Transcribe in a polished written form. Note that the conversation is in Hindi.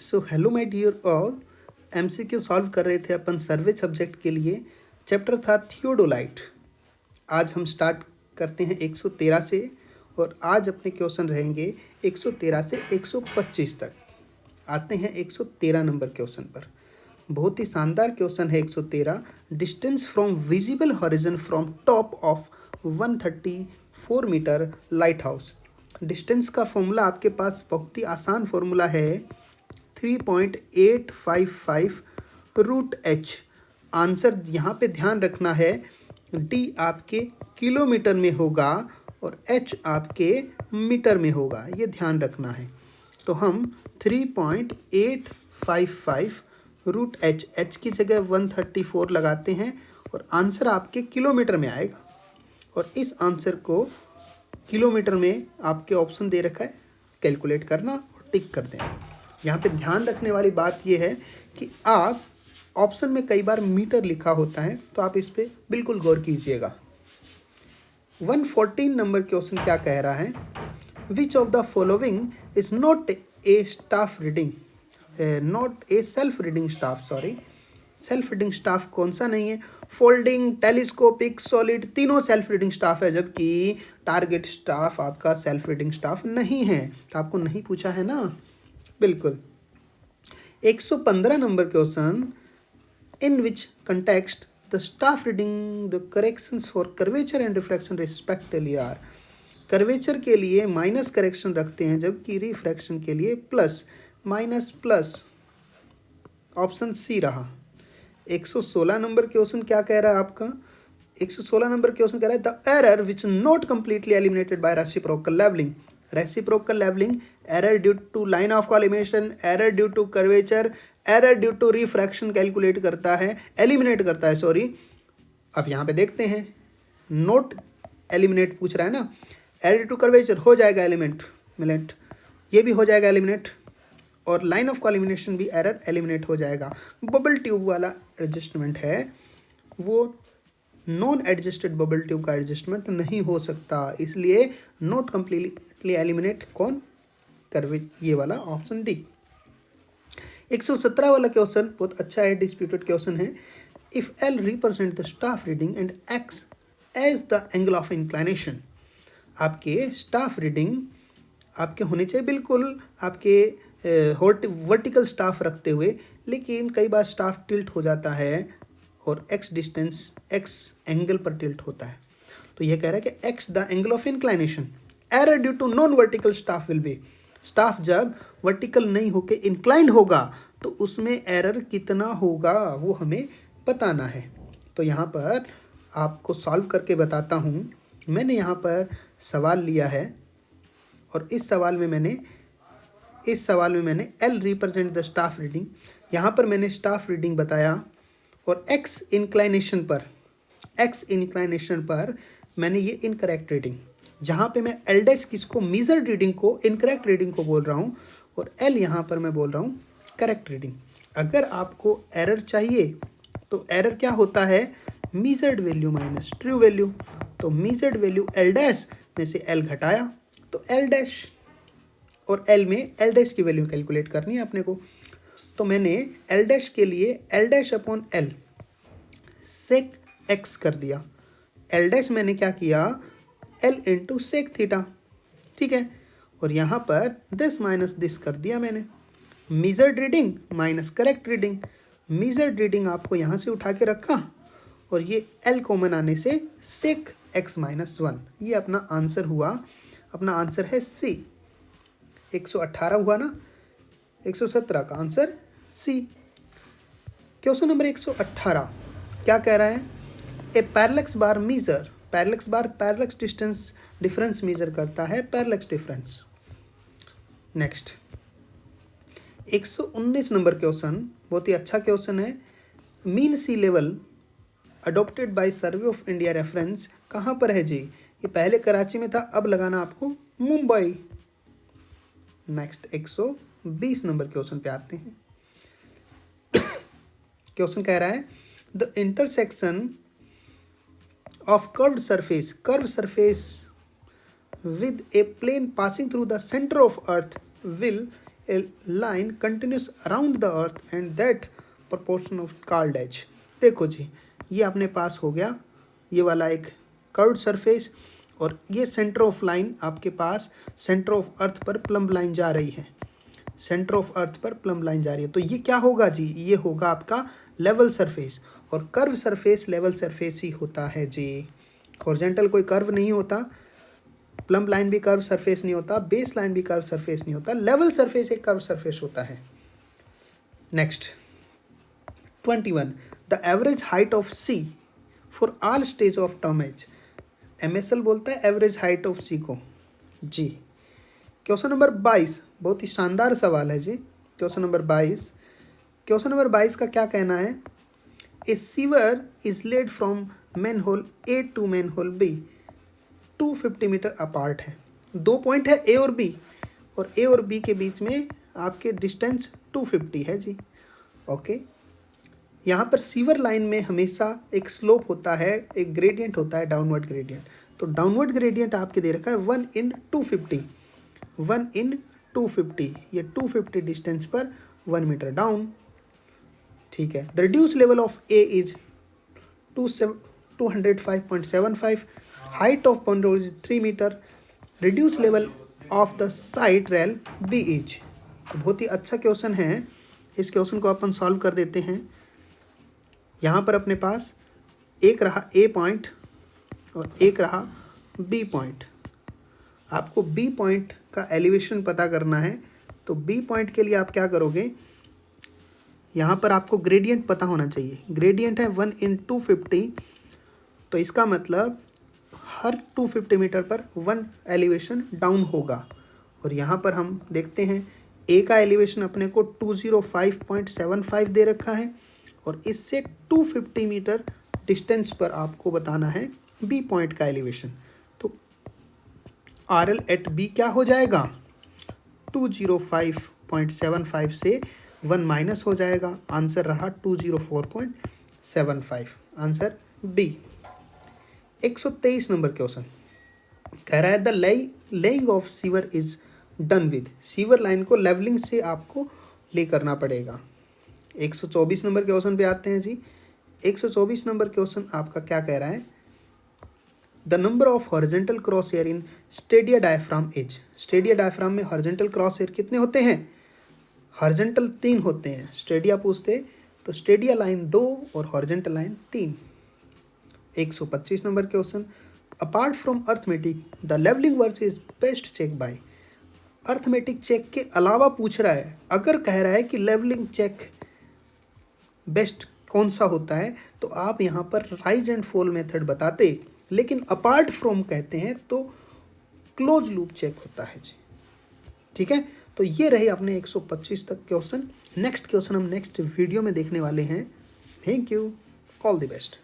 So hello my dear all, MCQ solve कर रहे थे अपन सर्वे सब्जेक्ट के लिए। चैप्टर था थियोडोलाइट। आज हम स्टार्ट करते हैं 113 से और आज अपने क्वेश्चन रहेंगे 113 से 125 तक। आते हैं 113 नंबर क्वेश्चन पर। बहुत ही शानदार क्वेश्चन है 113। Distance from visible horizon from top of 134 metre lighthouse. Distance का फॉर्मूला आपके पास बहुत ही आसान फॉर्मूला है, 3.855 रूट एच। आंसर यहाँ पे ध्यान रखना है, डी आपके किलोमीटर में होगा और एच आपके मीटर में होगा, ये ध्यान रखना है। तो हम 3.855 रूट एच, एच की जगह 134 लगाते हैं और आंसर आपके किलोमीटर में आएगा। और इस आंसर को किलोमीटर में आपके ऑप्शन दे रखा है, कैलकुलेट करना और टिक कर देना। यहाँ पे ध्यान रखने वाली बात यह है कि आप ऑप्शन में कई बार मीटर लिखा होता है, तो आप इस पर बिल्कुल गौर कीजिएगा। 114 नंबर क्वेश्चन क्या कह रहा है, which of the following is not A staff reading, not a self reading staff, sorry self reading staff कौन सा नहीं है। फोल्डिंग, टेलीस्कोपिक, सॉलिड, तीनों सेल्फ रीडिंग स्टाफ है, जबकि टारगेट स्टाफ आपका सेल्फ रीडिंग स्टाफ नहीं है। तो आपको नहीं पूछा है ना, बिल्कुल। 115 number question, in which context the staff reading the corrections for curvature and refraction respectively are. Curvature के लिए माइनस करेक्शन रखते हैं, जबकि रिफ्रैक्शन के लिए plus minus plus. Option C रहा। 116 नंबर क्वेश्चन क्या कह रहा है आपका, 116 नंबर क्वेश्चन कह रहा है the error which not completely eliminated by reciprocal levelling. Reciprocal levelling, error due to line of collimation, error due to curvature, error due to refraction calculate करता है, एलिमिनेट करता है, सॉरी। अब यहाँ पे देखते हैं, नोट एलिमिनेट पूछ रहा है ना, एरर ड्यू टू कर्वेचर हो जाएगा एलिमिनेट, ये भी हो जाएगा एलिमिनेट, और लाइन ऑफ कॉलिमिनेशन भी एरर एलिमिनेट हो जाएगा। बबल ट्यूब वाला एडजस्टमेंट है, वो नॉन एडजस्टेड बबल ट्यूब का एडजस्टमेंट नहीं हो सकता, इसलिए नॉट कंप्लीटली एलिमिनेट कौन, करवे, ये वाला ऑप्शन डी। 117 वाला क्वेश्चन बहुत अच्छा है, डिस्प्यूटेड क्वेश्चन है। If L represent the staff reading and x as the angle of inclination. आपके स्टाफ रीडिंग आपके होने चाहिए बिल्कुल आपके वर्टिकल स्टाफ रखते हुए, लेकिन कई बार स्टाफ टिल्ट हो जाता है और एक्स डिस्टेंस एक्स एंगल पर टिल्ट होता है। तो यह कह रहा है कि x the angle of inclination, error due to non vertical staff will be. Staff जब वर्टिकल नहीं होके इंक्लाइंड होगा तो उसमें एरर कितना होगा वो हमें बताना है। तो यहाँ पर आपको सॉल्व करके बताता हूँ। मैंने यहाँ पर सवाल लिया है और इस सवाल में मैंने L represent the staff reading, यहाँ पर मैंने स्टाफ रीडिंग बताया, और एक्स इंक्लाइनेशन पर मैंने ये इनकरेक्ट रीडिंग, जहाँ पे मैं एल डैश किसको मीजर्ड रीडिंग को इनकरेक्ट रीडिंग को बोल रहा हूँ, और एल यहाँ पर मैं बोल रहा हूँ करेक्ट रीडिंग। अगर आपको एरर चाहिए तो एरर क्या होता है, measured value minus true value. तो मीजर्ड वैल्यू एल डैश में से एल घटाया तो एल डैश, और एल में एल डैश की वैल्यू कैलकुलेट करनी है अपने को। तो मैंने एल डैश के लिए L dash upon L sec x कर दिया। एल डैश मैंने क्या किया, एल इंटू सेक थीटा, ठीक है। और यहाँ पर दिस माइनस दिस कर दिया मैंने। Measured reading minus correct reading, measured reading आपको यहाँ से उठा के रखा और ये एल कॉमन आने से सेक एक्स माइनस 1, ये अपना आंसर हुआ। अपना आंसर है सी। 118 हुआ ना, 117 का आंसर सी। क्वेश्चन नंबर 118 क्या कह रहा है, a parallax bar measure, parallax bar parallax difference measure करता है, parallax difference. Next 119 number question बहुत ही अच्छा क्वेश्चन है। Mean sea level adopted by survey of India reference कहाँ पर है जी, ये पहले कराची में था, अब लगाना आपको मुंबई। नेक्स्ट 120 नंबर क्वेश्चन पे आते हैं। क्वेश्चन कह रहा है the intersection of curve surface with a plane passing through the centre of earth will a line continuous around the earth and that proportion of called as. देखो जी, ये अपने पास हो गया ये वाला एक कर्व्ड सरफेस, और ये सेंटर ऑफ लाइन आपके पास सेंटर ऑफ अर्थ पर प्लम्ब लाइन जा रही है, सेंटर ऑफ अर्थ पर प्लम्ब लाइन जा रही है। तो ये क्या होगा जी, ये होगा आपका लेवल सरफेस, और कर्व सरफेस लेवल सरफेस ही होता है जी। हॉरिजॉन्टल कोई कर्व नहीं होता, प्लम्ब लाइन भी कर्व सरफेस नहीं होता, बेस लाइन भी कर्व सरफेस नहीं होता, लेवल सरफेस एक कर्व सरफेस होता है। Next 21, the average height of sea for all stage of term as. MSL बोलता है एवरेज हाइट ऑफ सी को जी। क्वेश्चन नंबर 22 बहुत ही शानदार सवाल है जी। क्वेश्चन नंबर 22 का क्या कहना है, a sewer is laid from manhole A to manhole B 250 metre apart है। 2 पॉइंट है ए और बी, और ए और बी के बीच में आपके डिस्टेंस 250 है जी। ओके, यहाँ पर सीवर लाइन में हमेशा एक स्लोप होता है, एक ग्रेडियंट होता है, डाउनवर्ड ग्रेडियंट। तो डाउनवर्ड ग्रेडियंट आपके दे रखा है 1/250, 1/250, ये 250 डिस्टेंस पर 1 मीटर डाउन। ठीक है, the reduce level of A is 205.75, height of कॉन्डोर is 3 metre, reduce level of the sight rail B is. बहुत ही अच्छा क्वेश्चन है, इस क्वेश्चन को अपन सॉल्व कर देते हैं। यहाँ पर अपने पास एक रहा ए पॉइंट और एक रहा बी पॉइंट। आपको बी पॉइंट का एलिवेशन पता करना है, तो बी पॉइंट के लिए आप क्या करोगे, यहाँ पर आपको ग्रेडियंट पता होना चाहिए। ग्रेडियंट है 1/250, तो इसका मतलब हर 250 मीटर पर 1 एलिवेशन डाउन होगा। और यहाँ पर हम देखते हैं ए का एलिवेशन अपने को 205.75 दे रखा है, और इससे 250 मीटर डिस्टेंस पर आपको बताना है बी पॉइंट का एलिवेशन। तो RL एट बी क्या हो जाएगा, 205.75 से 1 माइनस हो जाएगा, आंसर रहा 204.75, आंसर बी। 123 नंबर क्वेश्चन कह रहा है the laying of sewer is done with. Sewer line को लेवलिंग से आपको ले करना पड़ेगा। 124 नंबर क्वेश्चन पे आते हैं जी। 124 नंबर क्वेश्चन आपका क्या कह रहा है, the number of horizontal cross air in Stadia diaphragm is. Stadia diaphragm में हॉरिजॉन्टल क्रॉस एयर कितने होते हैं, हॉरिजॉन्टल 3 होते हैं। स्टेडिया पूछते तो स्टेडिया लाइन 2 और horizontal line 3। 125 number question, apart from arithmetic the levelling work is best check by. Arithmetic check के अलावा पूछ रहा है, अगर कह रहा है कि लेवलिंग चेक बेस्ट कौन सा होता है, तो आप यहाँ पर राइज एंड फॉल मेथड बताते, लेकिन अपार्ट फ्रॉम कहते हैं तो क्लोज लूप चेक होता है जी। ठीक है, तो ये रहे अपने 125 तक क्वेश्चन। नेक्स्ट क्वेश्चन हम नेक्स्ट वीडियो में देखने वाले हैं। Thank you, all the best.